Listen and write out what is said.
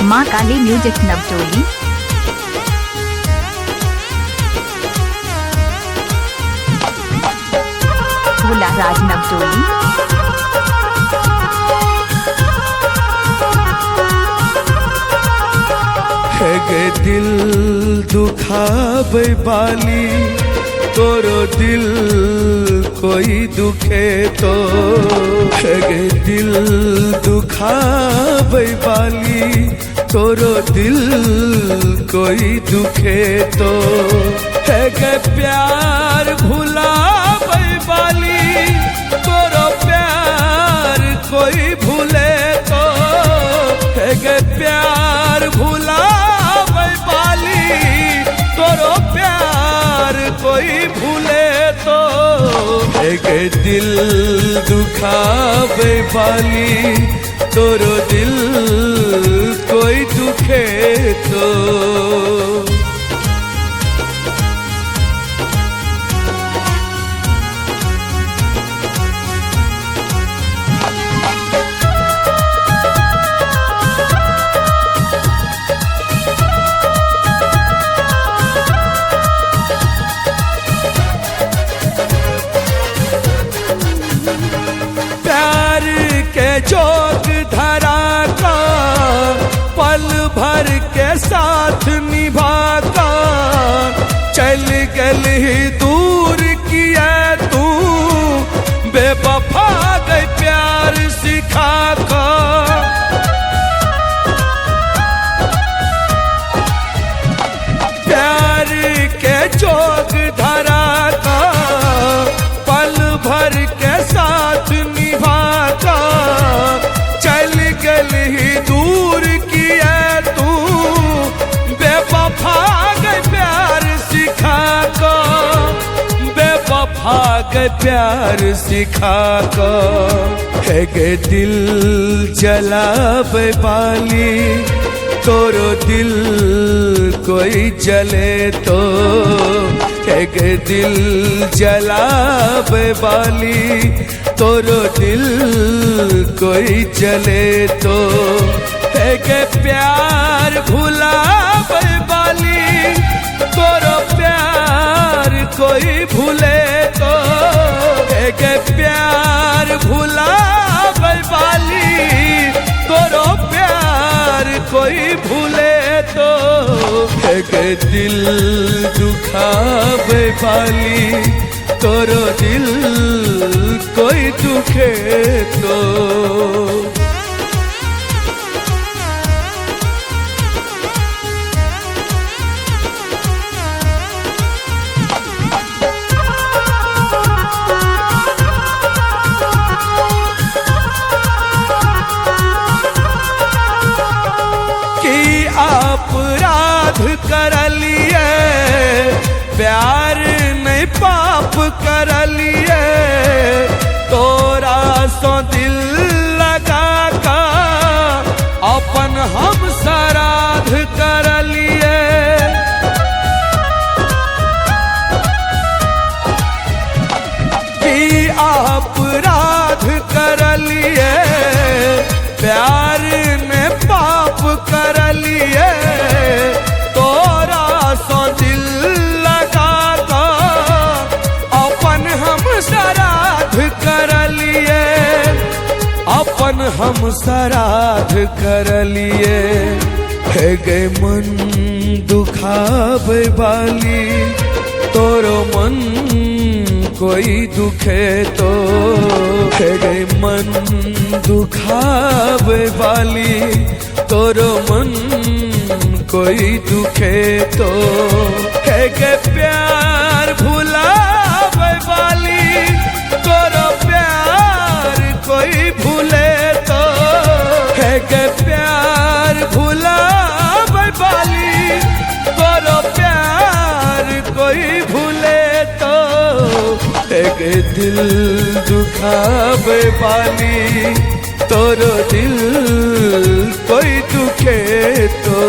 माँ काली म्यूजिक नवटोली। भोला राज नवटोली। है गे दिल दुखावे बाली, तोरो दिल कोई दुखे तो। है गे दिल दुखावे बाली, तोरो दिल कोई दुखे तो। है गे प्यार भुलावे बाली, तोरो प्यार कोई भूले तो। है गे प्यार भुलावे बाली, तोरो प्यार कोई भूले तो। है गे दिल दुखावे बाली, तोरो दिल कोई दुखे तो। प्यार के जोग धरा का पल भर के साथ निभा का, चल गली दूर किया तू बेवफा गई प्यार सिखा का। प्यार के जोग धरा का पल भर के साथ निभा का, चल गली दूर किया तू बेवफा गए प्यार सिखा का। बेवफा गए प्यार सिखा का। है गे दिल जलावे बाली, तोरो दिल कोई जले तो। है गे दिल जलावे बाली, तोरो दिल कोई जले तो। है गे प्यार भुलावे बाली, तोरो प्यार कोई भूले तो। है गे प्यार भुलावे बाली, तोरो प्यार कोई भूले तो। है गे दिल दुखावे बाली, तोरो दिल कोई दुखे तो। अपराध कर लिए प्यार नहीं पाप कर लिए, तोरा सो दिल लगा का अपन हम श्राद्ध कर लिए। कि अपराध कर लिए प्यार ने पाप कर लिए, तोरा सो दिल लगा का अपन हम श्राद्ध कर लिए। अपन हम श्राद्ध कर लिए। है गे मन दुखावे बाली, तोरो मन कोई दुखे तो। है गे मन दुखावे बाली, तोरो मन कोई दुखे तो। है गे प्यार भुलावे बाली, तोरो प्यार कोई भूले तो। है गे प्यार भुलावे बाली, तोरो प्यार कोई भूले तो। है गे दिल दुखावे बाली, तोरो दिल कोई दुखे तो।